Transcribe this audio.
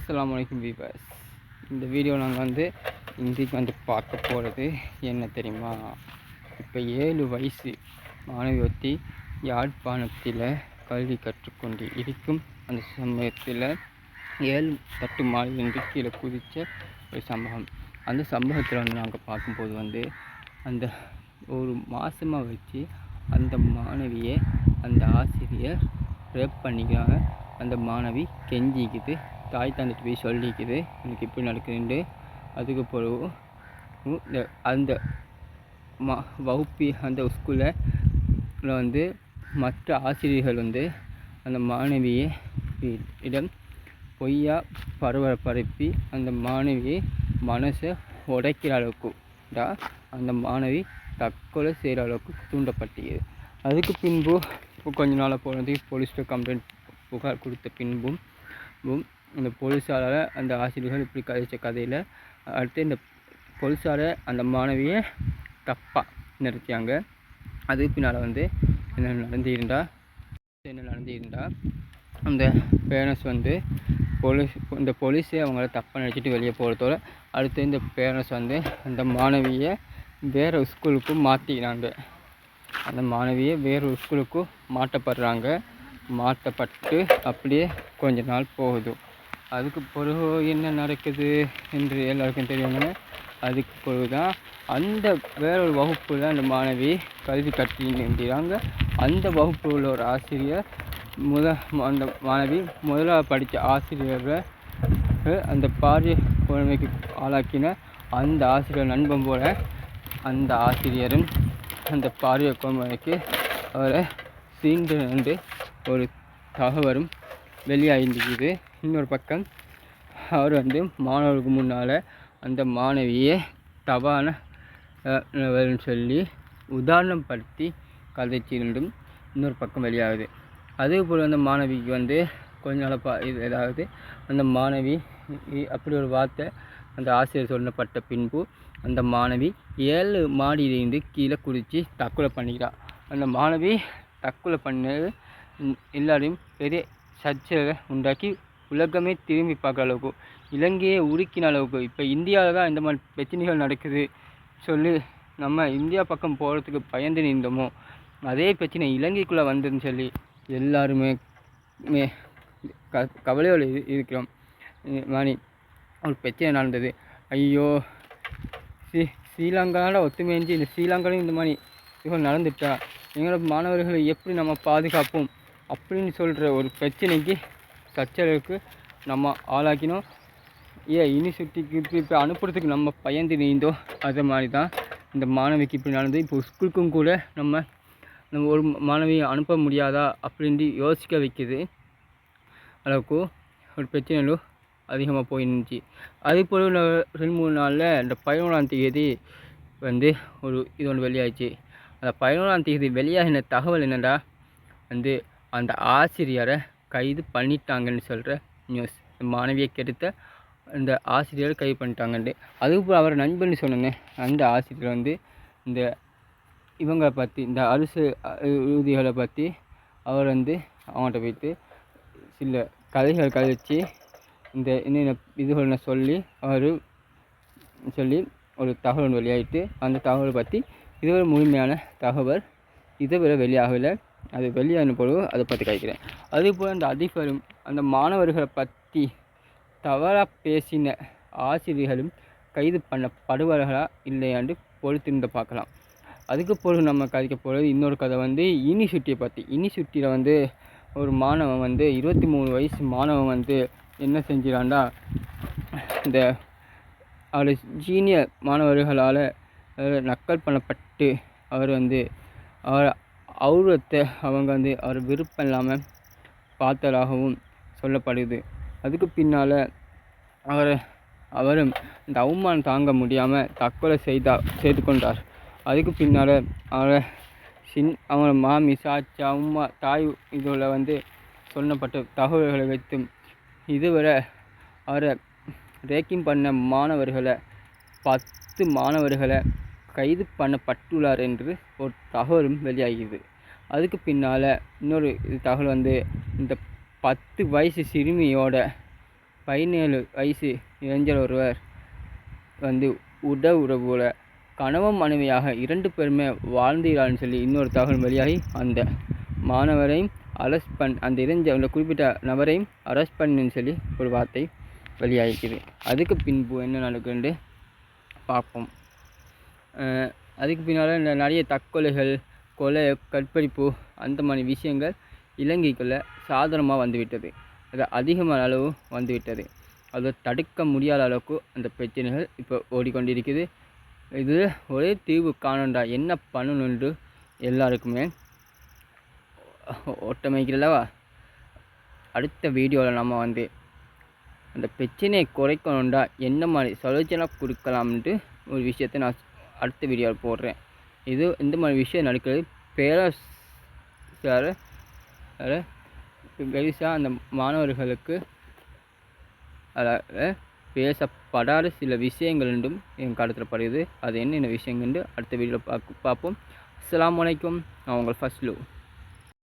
அஸ்ஸலாமு அலைக்கும் வீவர்ஸ். இந்த வீடியோ நாங்கள் இன்றைக்கு பார்க்க போகிறது என்ன தெரியுமா? இப்போ 7 வயசு மாணவி ஒருத்தி யாழ்ப்பாணத்தில் கல்வி கற்றுக்கொண்டு இருக்கும் அந்த சமயத்தில் 7 தட்டு மாடியிலிருந்து கீழே குதித்த ஒரு சம்பவம். அந்த சம்பவத்தில் நாங்கள் பார்க்கும்போது அந்த ஒரு மாதமாக வச்சு அந்த மாணவியை அந்த ஆசிரியர் ரேப் பண்ணிக்கிறாங்க. அந்த மாணவி கெஞ்சிக்குது, தாய் தந்துட்டு போய் சொல்லிக்குது எனக்கு இப்படி நடக்குதுண்டு. அதுக்கு பிறகு அந்த வகுப்பு அந்த ஸ்கூலில் மற்ற ஆசிரியர்கள் அந்த மாணவியை இடம் பொய்யா பரப்பி அந்த மாணவியை மனசை உடைக்கிற அளவுக்கு அந்த மாணவி தற்கொலை செய்கிற அளவுக்கு தூண்டப்பட்டது. அதுக்கு பின்பு கொஞ்ச நாளாக போனது போலீஸில் கம்ப்ளைண்ட் புகார் கொடுத்த பின்பும் அந்த போலீஸாரால் அந்த ஆசிரியர்கள் இப்படி கதைச்ச கதையில் அடுத்து இந்த போலீஸாரை அந்த மாணவியை தப்பாக நிறுத்தியாங்க. அதுக்கு பின்னால் என்ன நடந்திருந்தா அந்த பேரண்ட்ஸ் இந்த போலீஸே அவங்கள தப்பாக நினச்சிட்டு வெளியே போகிறதோட அடுத்து இந்த பேரண்ட்ஸ் அந்த மாணவியை வேறு ஸ்கூலுக்கு மாற்றிக்கிறாங்க. அந்த மாணவியை வேறு ஸ்கூலுக்கு மாற்றப்பட்டு அப்படியே கொஞ்ச நாள் போகுது. அதுக்கு பிறகு என்ன நடக்குது என்று எல்லாருக்கும் தெரியுங்க. அதுக்கு பிறகு தான் அந்த வேறொரு வகுப்பில் அந்த மாணவி கல்வி கற்றுக்கிறாங்க. அந்த வகுப்பில் உள்ள ஒரு ஆசிரியர் அந்த மாணவி முதலாக படித்த ஆசிரியரை அந்த பாரிய கொடுமைக்கு ஆளாக்கின அந்த ஆசிரியர் நண்பன் போல அந்த ஆசிரியரும் அந்த பாரிய கொடுமைக்கு அவரை சீண்டு ஒரு தகவலும் வெளியாகிருக்குது. இன்னொரு பக்கம் அவர் மாணவர்களுக்கு முன்னால் அந்த மாணவியை தவான சொல்லி உதாரணம் படுத்தி கதைச்சிருந்தும் இன்னொரு பக்கம் வெளியாகுது. அதேபோல் அந்த மாணவிக்கு கொஞ்ச நாள் ஏதாவது அந்த மாணவி அப்படி ஒரு வார்த்தை அந்த ஆசிரியர் சொல்லப்பட்ட பின்பு அந்த மாணவி 7 மாடியிலிருந்து கீழே குதித்து தற்கொலை பண்ணிக்கிறாள். அந்த மாணவி தற்கொலை பண்ணது எல்லாரையும் பெரிய சர்ச்சையை உண்டாக்கி உலகமே திரும்பி பார்க்குற அளவுக்கு, இலங்கையை உருக்கின அளவுக்கு இப்போ இந்தியாவில் தான் இந்த மாதிரி பிரச்சனைகள் நடக்குது சொல்லி நம்ம இந்தியா பக்கம் போகிறதுக்கு பயந்து நின்றோமோ அதே பிரச்சனை இலங்கைக்குள்ளே வந்ததுன்னு சொல்லி எல்லாருமே கவலையோடு இருக்கிறோம். மாதிரி ஒரு பிரச்சனை நடந்தது. ஐயோ, ஸ்ரீலங்காவோட ஒத்துமைஞ்சி இந்த ஸ்ரீலங்காலையும் இந்த மாதிரி இவங்க நடந்துட்டா எங்களோட மாணவர்களை எப்படி நம்ம பாதுகாப்போம் அப்படின்னு சொல்கிற ஒரு பிரச்சனைக்கு சர்ச்சைகளுக்கு நம்ம ஆளாக்கினோம். யூனிவர்சிட்டிக்கு இப்போ அனுப்புறதுக்கு நம்ம பயந்து நீந்தோம். அதே மாதிரி தான் இந்த மாணவிக்கு இப்படி நடந்தது. இப்போ ஸ்கூலுக்கும் கூட நம்ம ஒரு மாணவியை அனுப்ப முடியாதா அப்படின்ட்டு யோசிக்க வைக்கிது அளவுக்கு ஒரு பிரச்சனைகளும் அதிகமாக போயிருந்துச்சு. அதே போல் 2-3 நாளில் இந்த 11ஆம் தேதி ஒரு இது ஒன்று வெளியாகிடுச்சு. அந்த 11ஆம் தேதி வெளியாகின தகவல் என்னடா அந்த ஆசிரியரை கைது பண்ணிட்டாங்கன்னு சொல்கிற நியூஸ். மாணவியை கெடுத்த அந்த ஆசிரியரை கைது பண்ணிட்டாங்கன்ட்டு. அதுக்கப்புறம் அவர் நண்பர்னு சொன்னேன். அந்த ஆசிரியர் இந்த இவங்களை பற்றி இந்த அரசு ஊதிகளை பற்றி அவர் அவங்கள்ட்ட போய்ட்டு சில கதைகள் கழிச்சு இந்த என்னென்ன இதுகளை சொல்லி ஒரு தகவல் வெளியாகிட்டு அந்த தகவலை பற்றி இதுவரை முழுமையான தகவல் இதுவரை வெளியாகலை. அது வெளியான பொழுது அதை பற்றி கேட்குறேன். அதேபோல் அந்த அதிபரும் அந்த மாணவர்களை பற்றி தவறாக பேசின ஆசிரியர்களும் கைது பண்ணப்படுவார்களா இல்லையாண்டு பொறுத்திருந்து பார்க்கலாம். அதுக்கு பிறகு நம்ம கதைக்க போகிறது இன்னொரு கதை யூனிவர்சிட்டியை பற்றி. யூனிவர்சிட்டியில் ஒரு மாணவன் 23 வயசு மாணவன் என்ன செஞ்சிடான்டா, இந்த அவர் ஜீனியர் மாணவர்களால் நக்கல் பண்ணப்பட்டு அவர் அவர் அவுரத்தை அவங்க அவர் விருப்பம் இல்லாமல் பார்த்ததாகவும் சொல்லப்படுது. அதுக்கு பின்னால் அவரும் இந்த அவமானம் தாங்க முடியாமல் தற்கொலை செய்து கொண்டார். அதுக்கு பின்னால் அவங்க மாமி சாட்சி அம்மா தாய் இதில் சொல்லப்பட்ட தகவல்களை வைத்து இதுவரை அவரை ரேக்கிங் பண்ண மாணவர்களை 10 மாணவர்களை கைது பண்ணப்பட்டுள்ளார் என்று ஒரு தகவலும் வெளியாகிறது. அதுக்கு பின்னால் இன்னொரு தகவல் இந்த 10 வயசு சிறுமியோட 17 வயசு இளைஞர் ஒருவர் வந்து உறவுல கணவன் மனைவியாக 2 பேருமே வாழ்ந்தீர்கள்னு சொல்லி இன்னொரு தகவல் வெளியாகி அந்த மாணவரையும் அந்த அந்த குறிப்பிட்ட நபரையும் அரெஸ்ட் பண்ணுன்னு சொல்லி ஒரு வார்த்தை வெளியாகிக்குது. அதுக்கு பின்பு என்ன நடக்குதுன்னு பார்ப்போம். அதுக்கு பின்னால் இந்த நிறைய தற்கொலைகள், கொலை, கற்பழிப்பு அந்த மாதிரி விஷயங்கள் இலங்கைக்குள்ளே சாதாரணமாக வந்துவிட்டது. அது அதிகமான அளவு வந்துவிட்டது. அதை தடுக்க முடியாத அளவுக்கு அந்த பிரச்சனைகள் இப்போ ஓடிக்கொண்டிருக்குது. இது ஒரே தீர்வு காணண்டா என்ன பண்ணணுன்று எல்லாருக்குமே ஒட்டமைக்கிறல்லவா. அடுத்த வீடியோவில் நம்ம அந்த பிரச்சனையை குறைக்கணுண்டா என்ன மாதிரி சொல்யூஷனாக கொடுக்கலாம்ன்ட்டு ஒரு விஷயத்தை நான் அடுத்த வீடியோவில் போடுறேன். இந்த மாதிரி விஷயம் நடக்கிறது பேரரசால் அந்த மாணவர்களுக்கு பேசப்படாத சில விஷயங்கள் என்றும் கடத்தப்படுகிறது. அது என்னென்ன விஷயங்கள் அடுத்த வீடியோவில் பார்ப்போம். அஸ்ஸலாமு அலைக்கும். நான் உங்கள் ஃபஸ்லு.